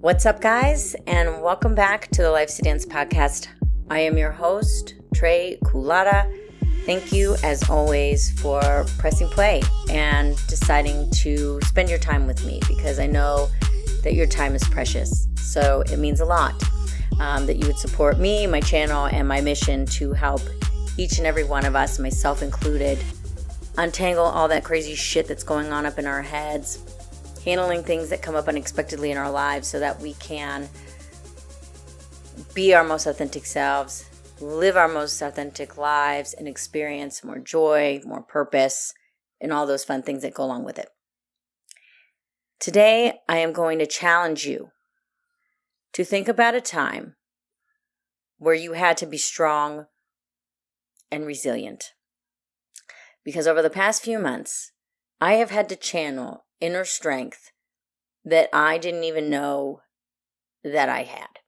What's up, guys, and welcome back to the Life's a Dance podcast. I am your host, Trey Culata. Thank you, as always, for pressing play and deciding to spend your time with me, because I know that your time is precious. So it means a lot that you would support me, my channel, and my mission to help each and every one of us, myself included, untangle all that crazy shit that's going on up in our heads, handling things that come up unexpectedly in our lives so that we can be our most authentic selves, live our most authentic lives, and experience more joy, more purpose, and all those fun things that go along with it. Today, I am going to challenge you to think about a time where you had to be strong and resilient. Because over the past few months, I have had to channel inner strength that I didn't even know that I had.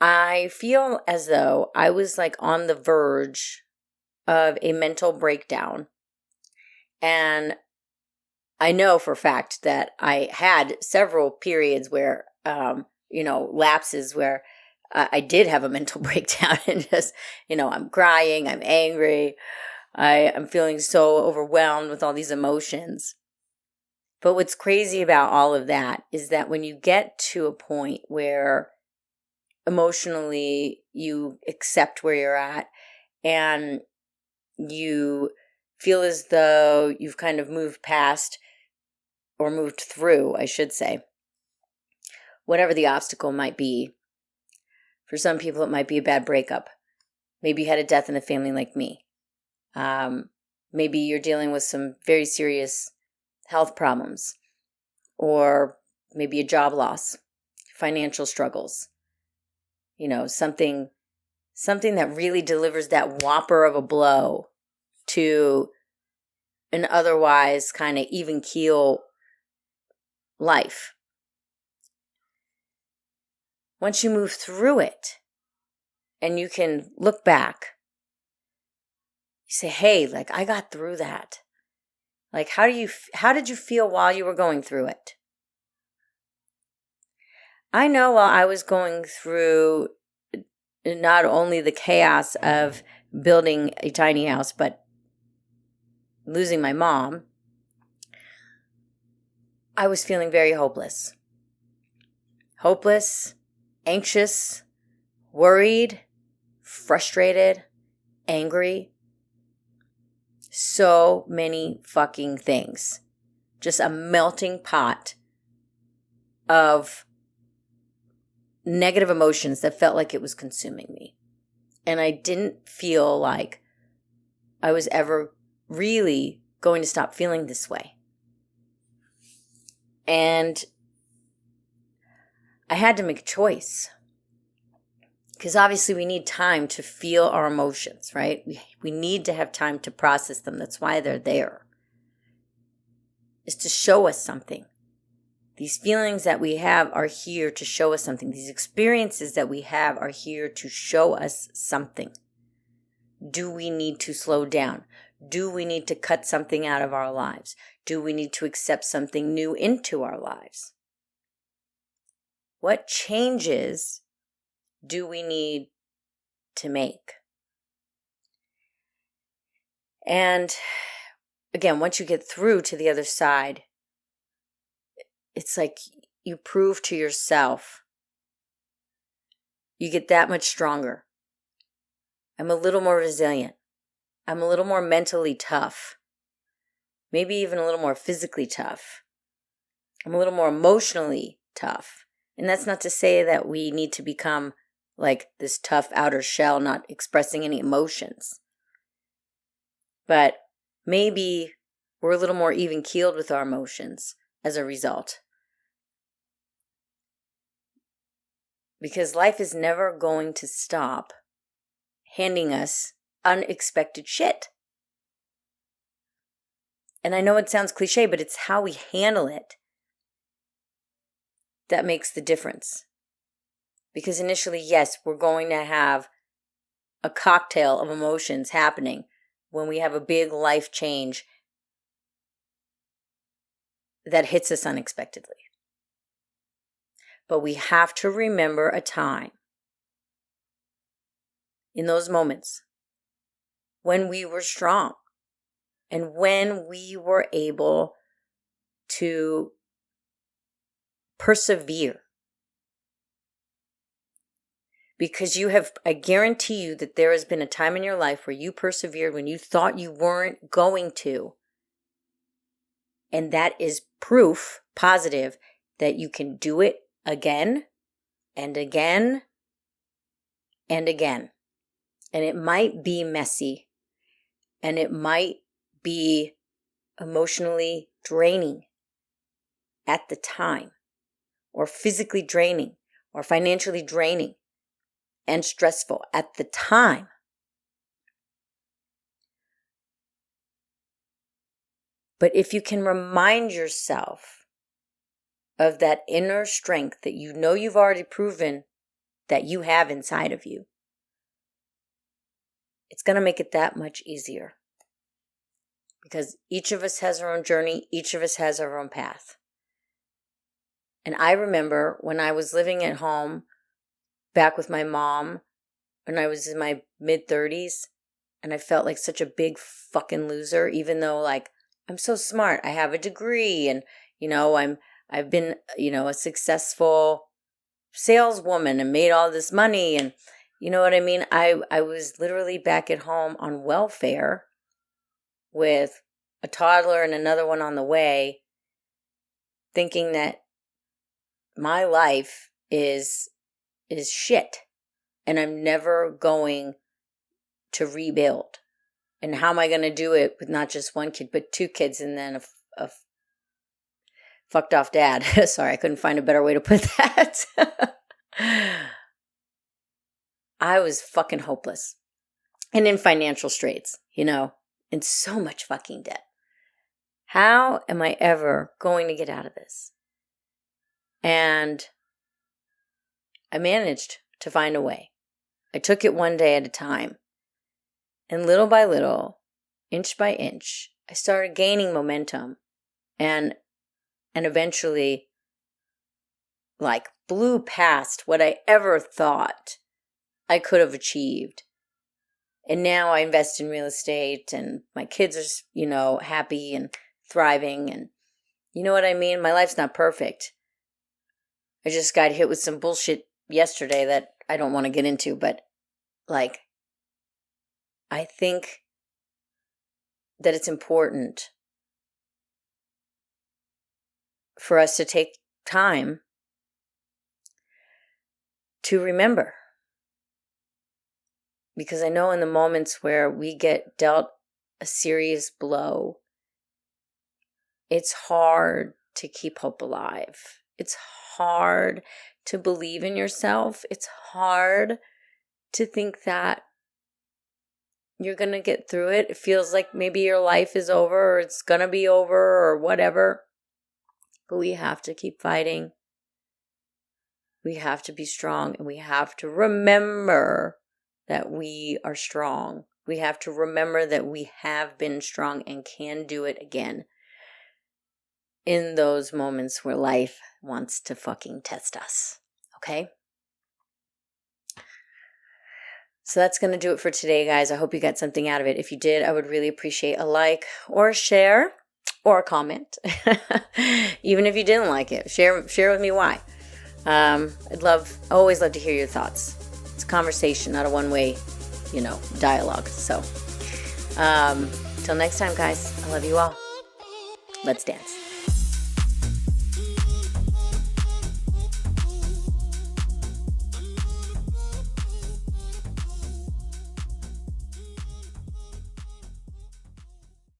I feel as though I was like on the verge of a mental breakdown. And I know for a fact that I had several periods where, lapses where I did have a mental breakdown and just, I'm crying, I'm angry, I'm feeling so overwhelmed with all these emotions. But what's crazy about all of that is that when you get to a point where emotionally you accept where you're at and you feel as though you've kind of moved past or moved through, I should say, whatever the obstacle might be. For some people, it might be a bad breakup. Maybe you had a death in the family like me. Maybe you're dealing with some very serious health problems, or maybe a job loss, financial struggles, something that really delivers that whopper of a blow to an otherwise kind of even keel life. Once you move through it and you can look back, you say, hey, I got through that. How did you feel while you were going through it? I know while I was going through not only the chaos of building a tiny house, but losing my mom, I was feeling very hopeless. Hopeless, anxious, worried, frustrated, angry. So many fucking things. Just a melting pot of negative emotions that felt like it was consuming me. And I didn't feel like I was ever really going to stop feeling this way. And I had to make a choice. Because obviously we need time to feel our emotions, right? We need to have time to process them. That's why they're there. It's to show us something. These feelings that we have are here to show us something. These experiences that we have are here to show us something. Do we need to slow down? Do we need to cut something out of our lives? Do we need to accept something new into our lives? What changes do we need to make? And again, once you get through to the other side, it's like you prove to yourself. You get that much stronger. I'm a little more resilient. I'm a little more mentally tough. Maybe even a little more physically tough. I'm a little more emotionally tough. And that's not to say that we need to become like this tough outer shell, not expressing any emotions. But maybe we're a little more even keeled with our emotions as a result. Because life is never going to stop handing us unexpected shit. And I know it sounds cliche, but it's how we handle it that makes the difference. Because initially, yes, we're going to have a cocktail of emotions happening when we have a big life change that hits us unexpectedly. But we have to remember a time in those moments when we were strong and when we were able to persevere. Because I guarantee you that there has been a time in your life where you persevered when you thought you weren't going to. And that is proof positive that you can do it again and again and again. And it might be messy and it might be emotionally draining at the time, or physically draining, or financially draining and stressful at the time. But if you can remind yourself of that inner strength that you know you've already proven that you have inside of you, it's going to make it that much easier. Because each of us has our own journey. Each of us has our own path. And I remember when I was living at home back with my mom when I was in my mid-30s, and I felt like such a big fucking loser, even though like I'm so smart. I have a degree and, I've been, a successful saleswoman and made all this money. And you know what I mean? I was literally back at home on welfare with a toddler and another one on the way, thinking that my life is shit and I'm never going to rebuild. And how am I going to do it with not just one kid, but two kids and then a fucked off dad? Sorry, I couldn't find a better way to put that. I was fucking hopeless and in financial straits, in so much fucking debt. How am I ever going to get out of this? And I managed to find a way. I took it one day at a time. And little by little, inch by inch, I started gaining momentum and eventually blew past what I ever thought I could have achieved. And now I invest in real estate and my kids are, happy and thriving, and you know what I mean? My life's not perfect. I just got hit with some bullshit yesterday that I don't want to get into, but I think that it's important for us to take time to remember. Because I know in the moments where we get dealt a serious blow, it's hard to keep hope alive. It's hard to believe in yourself. It's hard to think that you're going to get through it. It feels like maybe your life is over or it's going to be over or whatever. But we have to keep fighting. We have to be strong and we have to remember that we are strong. We have to remember that we have been strong and can do it again in those moments where life wants to fucking test us. Okay? So that's going to do it for today, guys. I hope you got something out of it. If you did, I would really appreciate a like or a share or a comment. Even if you didn't like it, share with me why. I always love to hear your thoughts. It's a conversation, not a one-way, dialogue. So, till next time, guys, I love you all. Let's dance.